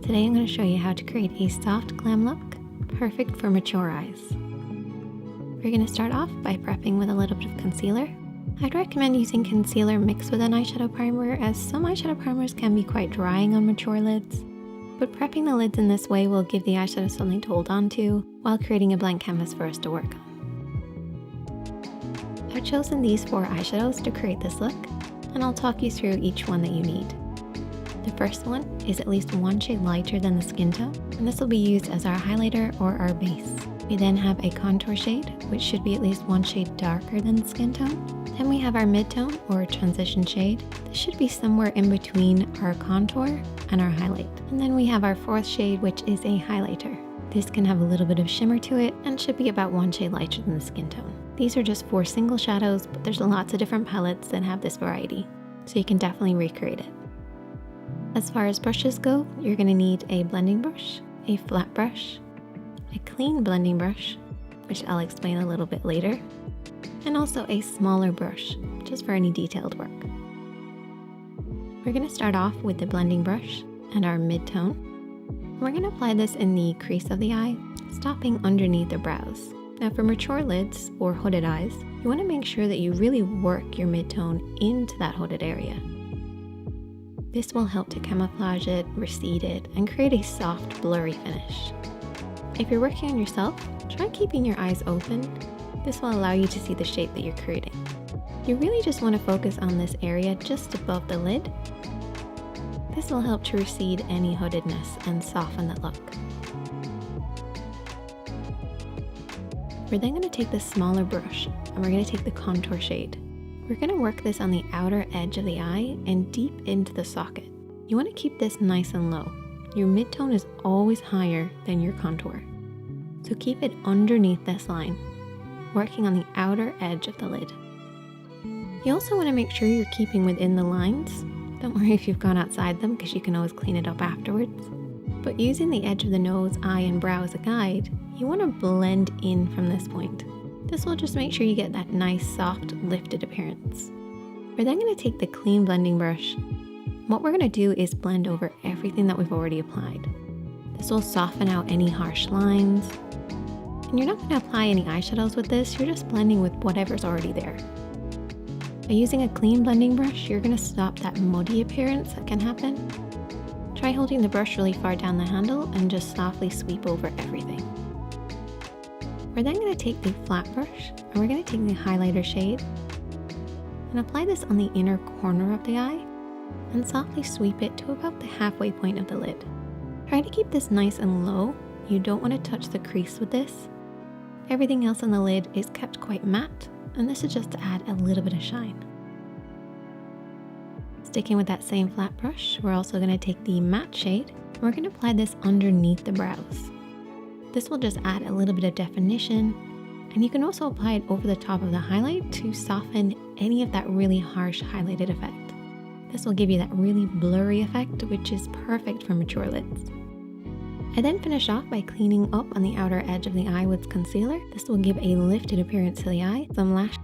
Today I'm going to show you how to create a soft glam look, perfect for mature eyes. We're going to start off by prepping with a little bit of concealer. I'd recommend using concealer mixed with an eyeshadow primer, as some eyeshadow primers can be quite drying on mature lids. But prepping the lids in this way will give the eyeshadow something to hold on to while creating a blank canvas for us to work on. I've chosen these 4 eyeshadows to create this look, and I'll talk you through each one that you need. The first one is at least 1 shade lighter than the skin tone, and this will be used as our highlighter or our base. We then have a contour shade, which should be at least 1 shade darker than the skin tone. Then we have our mid-tone or transition shade. This should be somewhere in between our contour and our highlight. And then we have our 4th shade, which is a highlighter. This can have a little bit of shimmer to it and should be about 1 shade lighter than the skin tone. These are just 4 single shadows, but there's lots of different palettes that have this variety, so you can definitely recreate it. As far as brushes go, you're going to need a blending brush, a flat brush, a clean blending brush, which I'll explain a little bit later, and also a smaller brush, just for any detailed work. We're going to start off with the blending brush and our mid-tone. We're going to apply this in the crease of the eye, stopping underneath the brows. Now for mature lids or hooded eyes, you want to make sure that you really work your mid-tone into that hooded area. This will help to camouflage it, recede it, and create a soft, blurry finish. If you're working on yourself, try keeping your eyes open. This will allow you to see the shape that you're creating. You really just want to focus on this area just above the lid. This will help to recede any hoodedness and soften the look. We're then going to take the smaller brush and we're going to take the contour shade. We're going to work this on the outer edge of the eye and deep into the socket. You want to keep this nice and low. Your mid-tone is always higher than your contour, so keep it underneath this line, working on the outer edge of the lid. You also want to make sure you're keeping within the lines. Don't worry if you've gone outside them, because you can always clean it up afterwards. But using the edge of the nose, eye, and brow as a guide, you want to blend in from this point. This will just make sure you get that nice, soft, lifted appearance. We're then going to take the clean blending brush. What we're going to do is blend over everything that we've already applied. This will soften out any harsh lines. And you're not going to apply any eyeshadows with this, you're just blending with whatever's already there. By using a clean blending brush, you're going to stop that muddy appearance that can happen. Try holding the brush really far down the handle and just softly sweep over everything. We're then going to take the flat brush and we're going to take the highlighter shade and apply this on the inner corner of the eye and softly sweep it to about the halfway point of the lid. Try to keep this nice and low. You don't want to touch the crease with this. Everything else on the lid is kept quite matte, and this is just to add a little bit of shine. Sticking with that same flat brush, we're also going to take the matte shade and we're going to apply this underneath the brows. This will just add a little bit of definition, and you can also apply it over the top of the highlight to soften any of that really harsh highlighted effect. This will give you that really blurry effect, which is perfect for mature lids. I then finish off by cleaning up on the outer edge of the eye with concealer. This will give a lifted appearance to the eye. Some lash